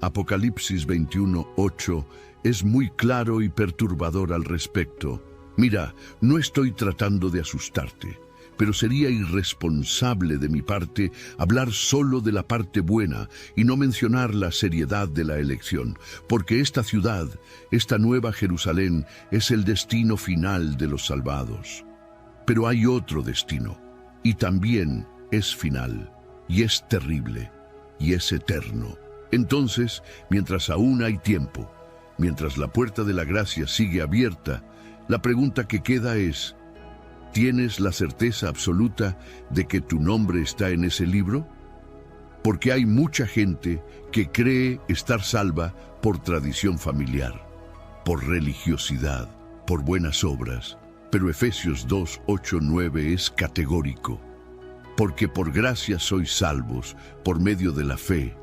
Apocalipsis 21:8 es muy claro y perturbador al respecto. Mira, no estoy tratando de asustarte, pero sería irresponsable de mi parte hablar solo de la parte buena y no mencionar la seriedad de la elección, porque esta ciudad, esta nueva Jerusalén, es el destino final de los salvados. Pero hay otro destino, y también es final, y es terrible, y es eterno. Entonces, mientras aún hay tiempo, mientras la puerta de la gracia sigue abierta, la pregunta que queda es: ¿tienes la certeza absoluta de que tu nombre está en ese libro? Porque hay mucha gente que cree estar salva por tradición familiar, por religiosidad, por buenas obras. Pero Efesios 2:8-9 es categórico. Porque por gracia sois salvos, por medio de la fe.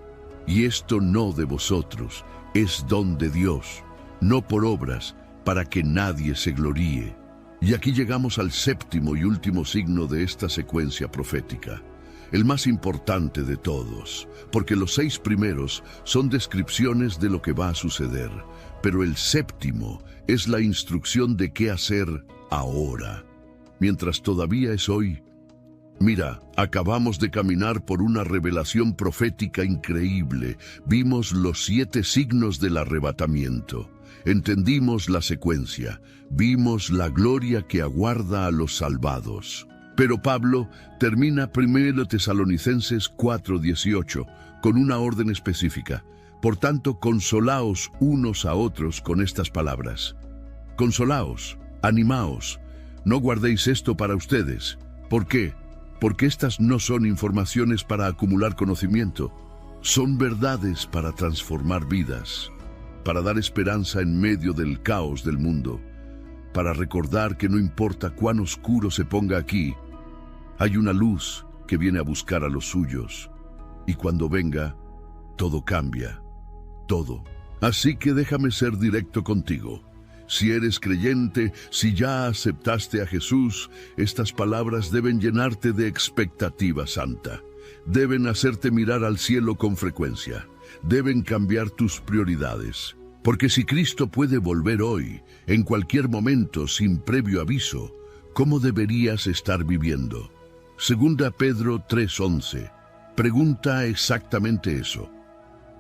Y esto no de vosotros, es don de Dios, no por obras, para que nadie se gloríe. Y aquí llegamos al séptimo y último signo de esta secuencia profética, el más importante de todos, porque los 6 primeros son descripciones de lo que va a suceder, pero el séptimo es la instrucción de qué hacer ahora, mientras todavía es hoy. Mira, acabamos de caminar por una revelación profética increíble. Vimos los 7 signos del arrebatamiento. Entendimos la secuencia. Vimos la gloria que aguarda a los salvados. Pero Pablo termina 1 Tesalonicenses 4:18 con una orden específica. Por tanto, consolaos unos a otros con estas palabras. Consolaos, animaos, no guardéis esto para ustedes. ¿Por qué? Porque estas no son informaciones para acumular conocimiento, son verdades para transformar vidas, para dar esperanza en medio del caos del mundo, para recordar que no importa cuán oscuro se ponga aquí, hay una luz que viene a buscar a los suyos, y cuando venga, todo cambia, todo. Así que déjame ser directo contigo. Si eres creyente, si ya aceptaste a Jesús, estas palabras deben llenarte de expectativa santa. Deben hacerte mirar al cielo con frecuencia. Deben cambiar tus prioridades. Porque si Cristo puede volver hoy, en cualquier momento, sin previo aviso, ¿cómo deberías estar viviendo? 2 Pedro 3:11 pregunta exactamente eso.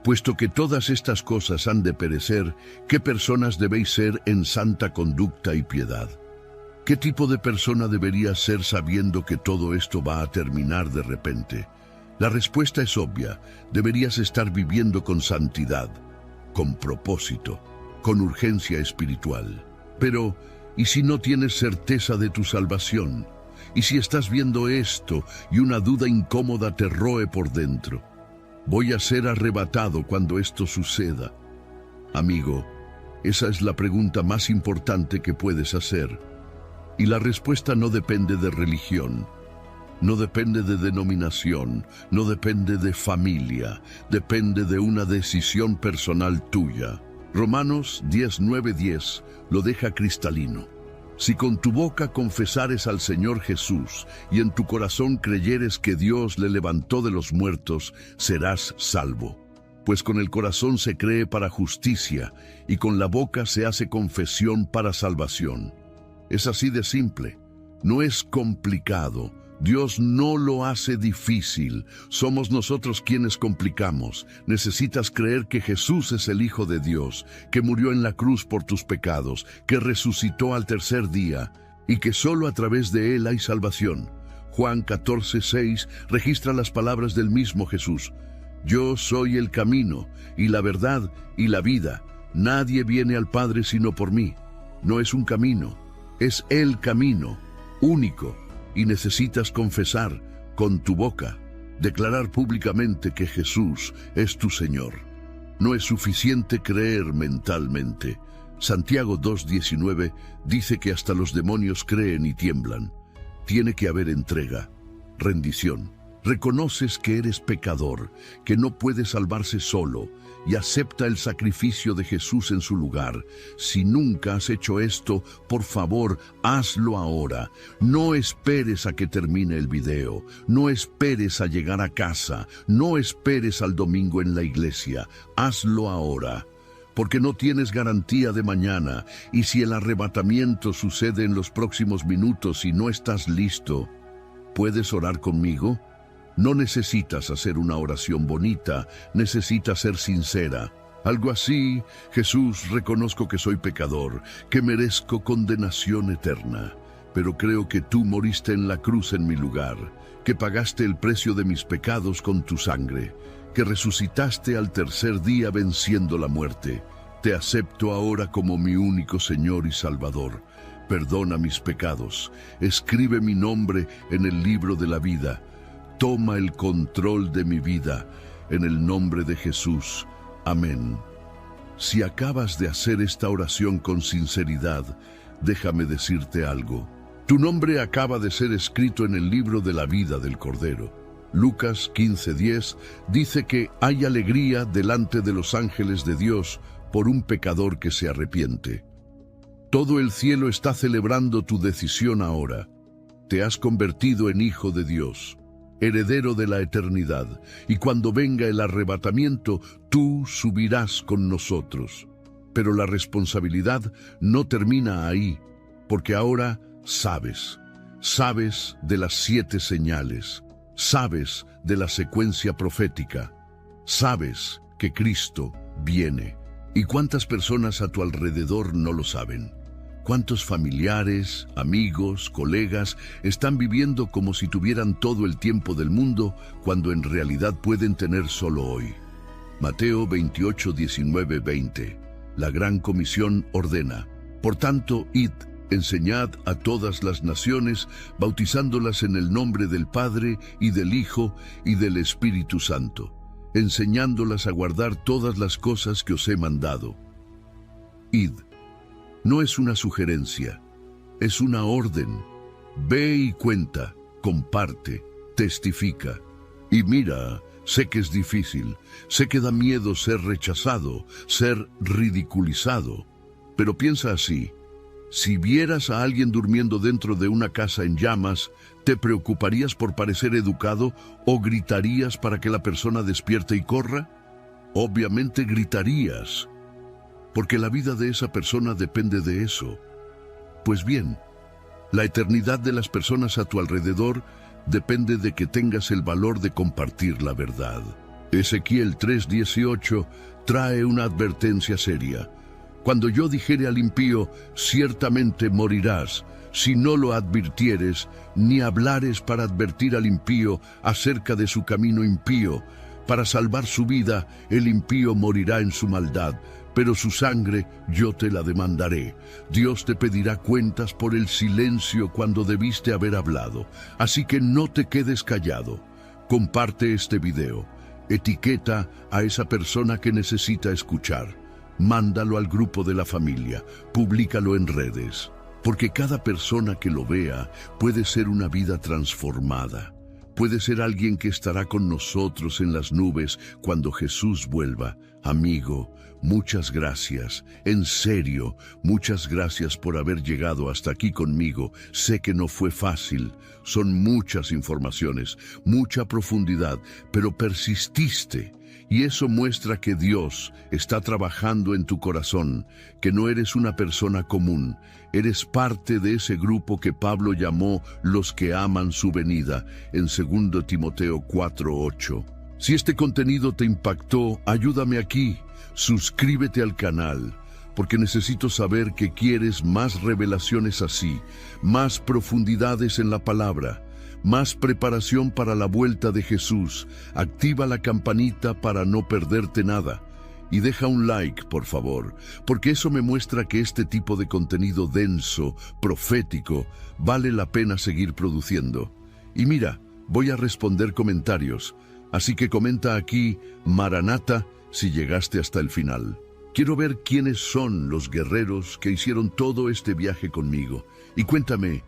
Puesto que todas estas cosas han de perecer, ¿qué personas debéis ser en santa conducta y piedad? ¿Qué tipo de persona deberías ser sabiendo que todo esto va a terminar de repente? La respuesta es obvia. Deberías estar viviendo con santidad, con propósito, con urgencia espiritual. Pero, ¿y si no tienes certeza de tu salvación? ¿Y si estás viendo esto y una duda incómoda te roe por dentro? ¿Voy a ser arrebatado cuando esto suceda? Amigo, esa es la pregunta más importante que puedes hacer. Y la respuesta no depende de religión, no depende de denominación, no depende de familia, depende de una decisión personal tuya. Romanos 19:10 lo deja cristalino. Si con tu boca confesares al Señor Jesús y en tu corazón creyeres que Dios le levantó de los muertos, serás salvo. Pues con el corazón se cree para justicia y con la boca se hace confesión para salvación. Es así de simple, no es complicado. Dios no lo hace difícil, somos nosotros quienes complicamos. Necesitas creer que Jesús es el Hijo de Dios, que murió en la cruz por tus pecados, que resucitó al tercer día y que solo a través de Él hay salvación. Juan 14:6 registra las palabras del mismo Jesús. Yo soy el camino y la verdad y la vida. Nadie viene al Padre sino por mí. No es un camino, es el camino, único. Y necesitas confesar con tu boca, declarar públicamente que Jesús es tu Señor. No es suficiente creer mentalmente. Santiago 2:19 dice que hasta los demonios creen y tiemblan. Tiene que haber entrega, rendición, Reconoces que eres pecador, que no puedes salvarse solo, y acepta el sacrificio de Jesús en su lugar. Si nunca has hecho esto, por favor, hazlo ahora. No esperes a que termine el video. No esperes a llegar a casa. No esperes al domingo en la iglesia. Hazlo ahora. Porque no tienes garantía de mañana, y si el arrebatamiento sucede en los próximos minutos y no estás listo, ¿puedes orar conmigo? No necesitas hacer una oración bonita, necesitas ser sincera. Algo así: Jesús, reconozco que soy pecador, que merezco condenación eterna, pero creo que tú moriste en la cruz en mi lugar, que pagaste el precio de mis pecados con tu sangre, que resucitaste al tercer día venciendo la muerte. Te acepto ahora como mi único Señor y Salvador. Perdona mis pecados, escribe mi nombre en el libro de la vida. Toma el control de mi vida, en el nombre de Jesús. Amén. Si acabas de hacer esta oración con sinceridad, déjame decirte algo. Tu nombre acaba de ser escrito en el libro de la vida del Cordero. Lucas 15:10 dice que hay alegría delante de los ángeles de Dios por un pecador que se arrepiente. Todo el cielo está celebrando tu decisión ahora. Te has convertido en hijo de Dios, heredero de la eternidad, y cuando venga el arrebatamiento, tú subirás con nosotros. Pero la responsabilidad no termina ahí, porque ahora sabes de las 7 señales, sabes de la secuencia profética, sabes que Cristo viene. ¿Y cuántas personas a tu alrededor no lo saben? ¿Cuántos familiares, amigos, colegas están viviendo como si tuvieran todo el tiempo del mundo cuando en realidad pueden tener solo hoy? Mateo 28:19-20. La Gran Comisión ordena: por tanto, id, enseñad a todas las naciones, bautizándolas en el nombre del Padre y del Hijo y del Espíritu Santo, enseñándolas a guardar todas las cosas que os he mandado. Id. No es una sugerencia, es una orden. Ve y cuenta, comparte, testifica. Y mira, sé que es difícil, sé que da miedo ser rechazado, ser ridiculizado, pero piensa así: si vieras a alguien durmiendo dentro de una casa en llamas, ¿te preocuparías por parecer educado o gritarías para que la persona despierte y corra? Obviamente gritarías, porque la vida de esa persona depende de eso. Pues bien, la eternidad de las personas a tu alrededor depende de que tengas el valor de compartir la verdad. Ezequiel 3:18 trae una advertencia seria. Cuando yo dijere al impío, ciertamente morirás, si no lo advirtieres, ni hablares para advertir al impío acerca de su camino impío, para salvar su vida, el impío morirá en su maldad, pero su sangre yo te la demandaré. Dios te pedirá cuentas por el silencio cuando debiste haber hablado. Así que no te quedes callado. Comparte este video. Etiqueta a esa persona que necesita escuchar. Mándalo al grupo de la familia. Públicalo en redes. Porque cada persona que lo vea puede ser una vida transformada. Puede ser alguien que estará con nosotros en las nubes cuando Jesús vuelva. Amigo, muchas gracias. En serio, muchas gracias por haber llegado hasta aquí conmigo. Sé que no fue fácil. Son muchas informaciones, mucha profundidad, pero persististe. Y eso muestra que Dios está trabajando en tu corazón, que no eres una persona común. Eres parte de ese grupo que Pablo llamó los que aman su venida, en 2 Timoteo 4:8. Si este contenido te impactó, ayúdame aquí. Suscríbete al canal, porque necesito saber que quieres más revelaciones así, más profundidades en la palabra, más preparación para la vuelta de Jesús. Activa la campanita para no perderte nada. Y deja un like, por favor, porque eso me muestra que este tipo de contenido denso, profético, vale la pena seguir produciendo. Y mira, voy a responder comentarios, así que comenta aquí, Maranata, si llegaste hasta el final. Quiero ver quiénes son los guerreros que hicieron todo este viaje conmigo. Y cuéntame,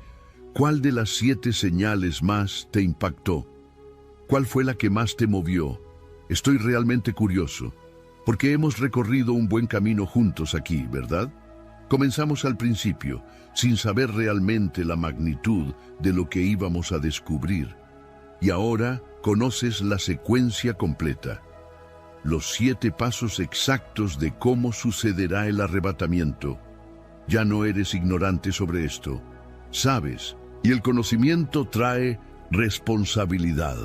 ¿cuál de las 7 señales más te impactó? ¿Cuál fue la que más te movió? Estoy realmente curioso, porque hemos recorrido un buen camino juntos aquí, ¿verdad? Comenzamos al principio, sin saber realmente la magnitud de lo que íbamos a descubrir. Y ahora conoces la secuencia completa. Los 7 pasos exactos de cómo sucederá el arrebatamiento. Ya no eres ignorante sobre esto. Sabes, y el conocimiento trae responsabilidad.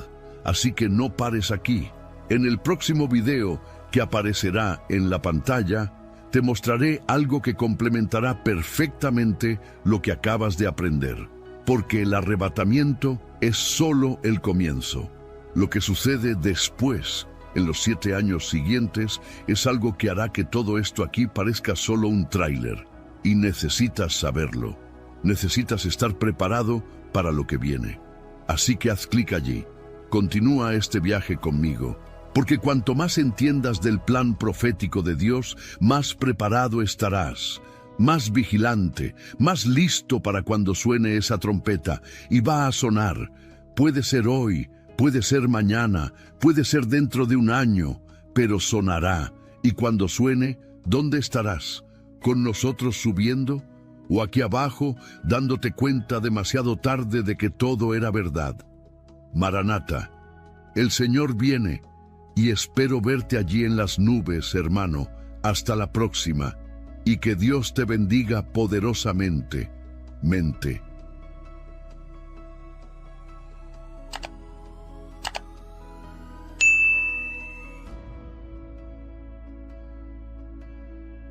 Así que no pares aquí. En el próximo video que aparecerá en la pantalla, te mostraré algo que complementará perfectamente lo que acabas de aprender. Porque el arrebatamiento es solo el comienzo. Lo que sucede después, en los 7 años siguientes, es algo que hará que todo esto aquí parezca solo un tráiler. Y necesitas saberlo. Necesitas estar preparado para lo que viene. Así que haz clic allí. Continúa este viaje conmigo. Porque cuanto más entiendas del plan profético de Dios, más preparado estarás. Más vigilante, más listo para cuando suene esa trompeta. Y va a sonar. Puede ser hoy, puede ser mañana, puede ser dentro de un año, pero sonará. Y cuando suene, ¿dónde estarás? ¿Con nosotros subiendo? ¿O aquí abajo, dándote cuenta demasiado tarde de que todo era verdad? Maranata, el Señor viene, y espero verte allí en las nubes, hermano. Hasta la próxima. Y que Dios te bendiga poderosamente. Mente.